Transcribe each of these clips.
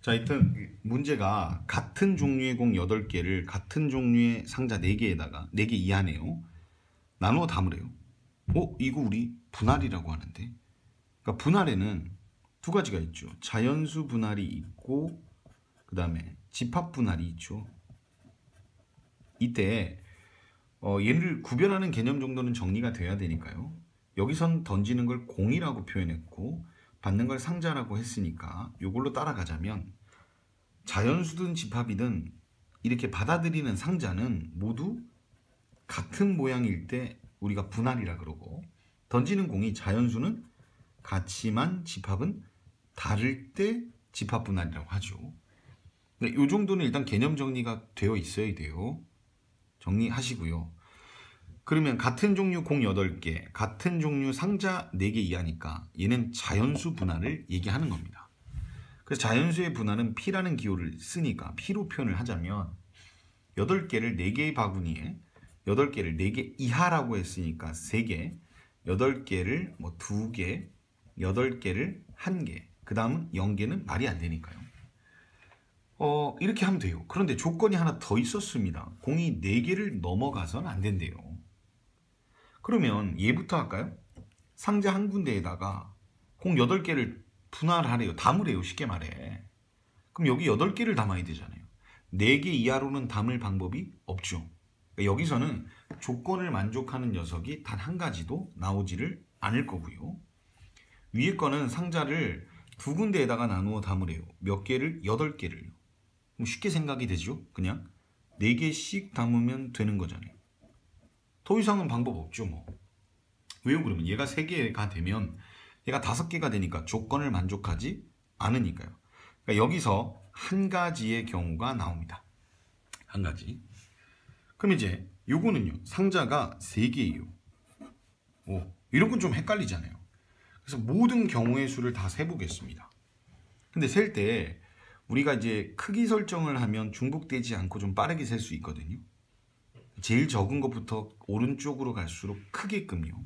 자, 하여튼 문제가 같은 종류의 공 8개를 같은 종류의 상자 4개에다가 4개 이하네요. 나누어 담으래요. 이거 우리 분할이라고 하는데. 그러니까 분할에는 두 가지가 있죠. 자연수 분할이 있고 그 다음에 집합 분할이 있죠. 이때 얘를 구별하는 개념 정도는 정리가 돼야 되니까요. 여기선 던지는 걸 공이라고 표현했고 받는 걸 상자라고 했으니까 이걸로 따라가자면 자연수든 집합이든 이렇게 받아들이는 상자는 모두 같은 모양일 때 우리가 분할이라 그러고 던지는 공이 자연수는 같지만 집합은 다를 때 집합 분할이라고 하죠. 이 정도는 일단 개념 정리가 되어 있어야 돼요. 정리하시고요. 그러면 같은 종류 공 8개, 같은 종류 상자 4개 이하니까 얘는 자연수 분할을 얘기하는 겁니다. 그래서 자연수의 분할은 P라는 기호를 쓰니까 P로 표현을 하자면 8개를 4개의 바구니에 8개를 4개 이하라고 했으니까 3개, 8개를 2개, 8개를 1개, 그 다음은 0개는 말이 안 되니까요. 이렇게 하면 돼요. 그런데 조건이 하나 더 있었습니다. 공이 4개를 넘어가서는 안 된대요. 그러면 얘부터 할까요? 상자 한 군데에다가 공 8개를 분할하래요. 담으래요. 쉽게 말해. 그럼 여기 8개를 담아야 되잖아요. 4개 이하로는 담을 방법이 없죠. 그러니까 여기서는 조건을 만족하는 녀석이 단 한 가지도 나오지를 않을 거고요. 위에 거는 상자를 두 군데에다가 나누어 담으래요. 몇 개를? 8개를요. 그럼 쉽게 생각이 되죠? 그냥 4개씩 담으면 되는 거잖아요. 더 이상은 방법 없죠, 뭐. 왜요? 그러면 얘가 3개가 되면 얘가 5개가 되니까 조건을 만족하지 않으니까요. 그러니까 여기서 한 가지의 경우가 나옵니다. 한 가지. 그럼 이제 요거는요. 상자가 3개예요. 이런 건 좀 헷갈리잖아요. 그래서 모든 경우의 수를 다 세보겠습니다. 근데 셀 때 우리가 이제 크기 설정을 하면 중복되지 않고 좀 빠르게 셀 수 있거든요. 제일 적은 것부터 오른쪽으로 갈수록 크게끔요.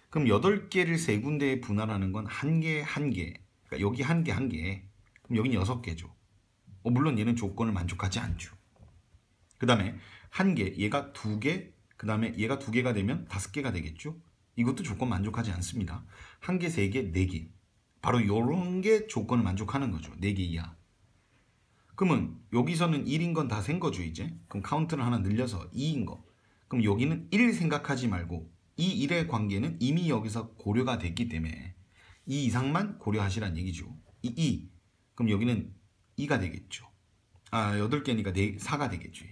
그럼 8개를 3군데에 분할하는 건 1개, 1개. 그러니까 여기 1개, 1개. 그럼 여기는 6개죠. 물론 얘는 조건을 만족하지 않죠. 그 다음에 1개, 얘가 2개, 그 다음에 얘가 2개가 되면 5개가 되겠죠. 이것도 조건 만족하지 않습니다. 1개, 3개, 4개. 바로 이런 게 조건을 만족하는 거죠. 4개 이하. 그러면 여기서는 1인 건 다 센 거죠, 이제. 그럼 카운트를 하나 늘려서 2인 거. 그럼 여기는 1 생각하지 말고 이 1의 관계는 이미 여기서 고려가 됐기 때문에 2 이상만 고려하시란 얘기죠. 2. 그럼 여기는 2가 되겠죠. 8개니까 4가 되겠죠.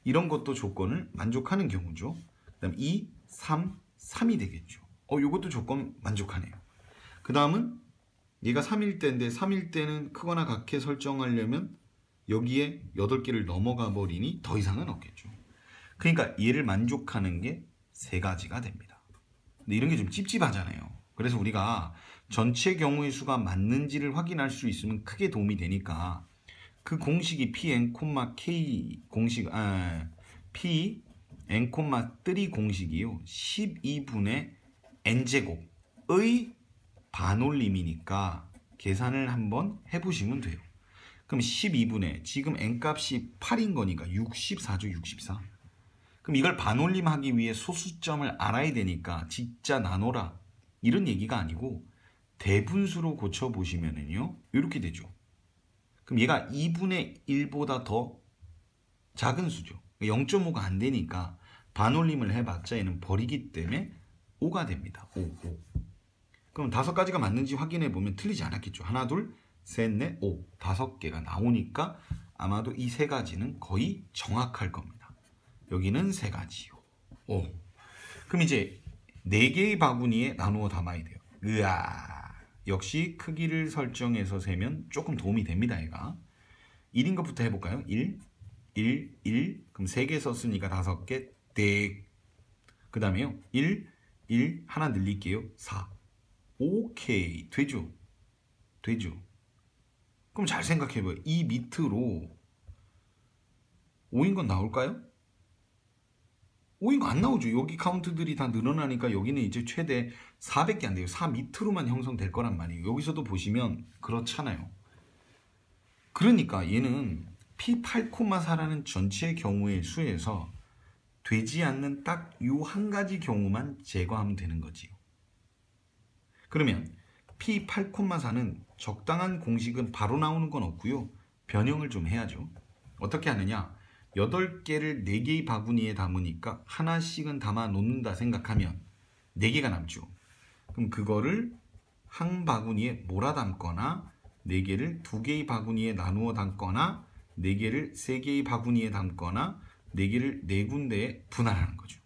이런 것도 조건을 만족하는 경우죠. 그 다음 2, 3, 3이 되겠죠. 요것도 조건 만족하네요. 그 다음은 얘가 3일 때인데 3일 때는 크거나 같게 설정하려면 여기에 8개를 넘어가 버리니 더 이상은 없겠죠. 그러니까 얘를 만족하는 게 3가지가 됩니다. 근데 이런 게 좀 찝찝하잖아요. 그래서 우리가 전체 경우의 수가 맞는지를 확인할 수 있으면 크게 도움이 되니까 그 공식이 Pn, K 공식, P, N, 3 공식이요. 12분의 N제곱의 반올림이니까 계산을 한번 해보시면 돼요. 그럼 12분의 지금 N값이 8인 거니까 64죠. 64. 그럼 이걸 반올림하기 위해 소수점을 알아야 되니까 진짜 나눠라 이런 얘기가 아니고 대분수로 고쳐보시면은요 이렇게 되죠. 그럼 얘가 2분의 1보다 더 작은 수죠. 0.5가 안 되니까 반올림을 해봤자 얘는 버리기 때문에 5가 됩니다. 5. 그럼 5가지가 맞는지 확인해 보면 틀리지 않았겠죠. 하나, 둘, 셋, 넷, 5. 5개가 나오니까 아마도 이 3가지는 거의 정확할 겁니다. 여기는 3가지요. 그럼 이제 4개의 바구니에 나누어 담아야 돼요. 역시 크기를 설정해서 세면 조금 도움이 됩니다. 얘가 1인 것부터 해볼까요? 1, 1, 1. 그럼 3개 썼으니까 5개. 그 다음에요. 1, 1 하나 늘릴게요. 4. 오케이. 되죠? 그럼 잘 생각해봐요. 이 밑으로 5인 건 나올까요? 5인 거 안 나오죠. 여기 카운트들이 다 늘어나니까 여기는 이제 최대 4밖에 안 돼요. 4 밑으로만 형성될 거란 말이에요. 여기서도 보시면 그렇잖아요. 그러니까 얘는 P8,4라는 전체 경우의 수에서 되지 않는 딱 요 한 가지 경우만 제거하면 되는 거지요. 그러면 P8,4는 적당한 공식은 바로 나오는 건 없고요. 변형을 좀 해야죠. 어떻게 하느냐? 8개를 4개의 바구니에 담으니까 하나씩은 담아 놓는다 생각하면 4개가 남죠. 그럼 그거를 한 바구니에 몰아 담거나 4개를 2개의 바구니에 나누어 담거나 4개를 3개의 바구니에 담거나 4개를 4군데에 분할하는 거죠.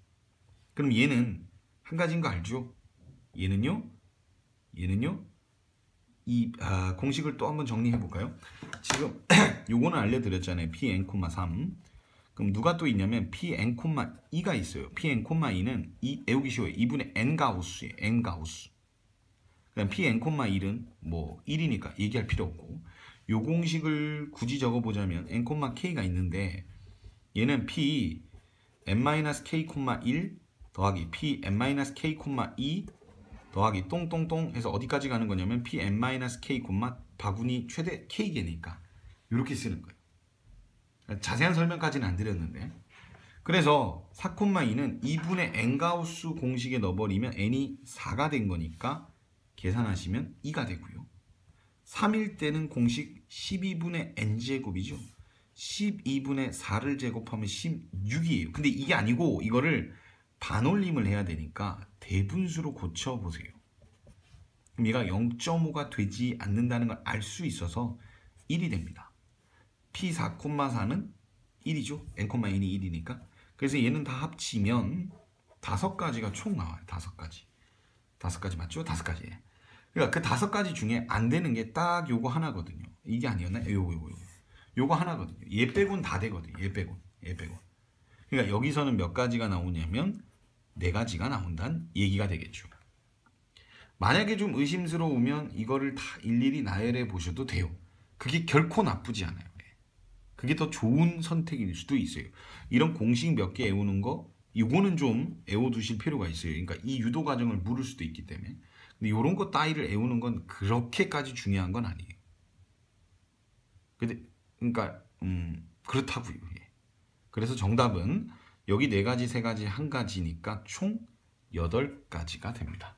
그럼 얘는 한 가지인 거 알죠? 얘는요 이 공식을 또 한번 정리해 볼까요? 지금 요거는 알려드렸잖아요. Pn,3. 그럼 누가 또 있냐면 Pn,2가 있어요. Pn,2는 외우기 쉬워요. 2분의 n가우스예요. n가우스. 그럼 Pn,1은 뭐 1이니까 얘기할 필요 없고, 요 공식을 굳이 적어보자면 n,k가 있는데 얘는 Pn-k,1 더하기 Pn-k,2 더하기 똥똥똥 해서 어디까지 가는 거냐면 Pn-k, 바구니 최대 k개니까 이렇게 쓰는 거예요. 자세한 설명까지는 안 드렸는데, 그래서 4,2는 2분의 n가우스 공식에 넣어버리면 n이 4가 된 거니까 계산하시면 2가 되고요. 3일 때는 공식 12분의 n제곱이죠. 12분의 4를 제곱하면 16이에요. 근데 이게 아니고 이거를 반올림을 해야 되니까 대분수로 고쳐보세요. 그럼 얘가 0.5가 되지 않는다는 걸 알 수 있어서 1이 됩니다. P4,4는 1이죠. n,n이 1이니까. 그래서 얘는 다 합치면 5가지가 총 나와요. 5가지. 5가지 맞죠? 5가지. 그러니까 그 5가지 중에 안 되는 게 딱 요거 하나거든요. 이게 아니었나? 요거 하나거든요. 얘 빼고는 다 되거든요. 얘 빼고. 그러니까 여기서는 몇 가지가 나오냐면 4가지가 나온다는 얘기가 되겠죠. 만약에 좀 의심스러우면 이거를 다 일일이 나열해 보셔도 돼요. 그게 결코 나쁘지 않아요. 그게 더 좋은 선택일 수도 있어요. 이런 공식 몇 개 외우는 거, 이거는 좀 외워두실 필요가 있어요. 그러니까 이 유도 과정을 물을 수도 있기 때문에. 근데 이런 거 따위를 외우는 건 그렇게까지 중요한 건 아니에요. 근데 그러니까 그렇다고요. 그래서 정답은 여기 4가지, 3가지, 1가지니까 총 8가지가 됩니다.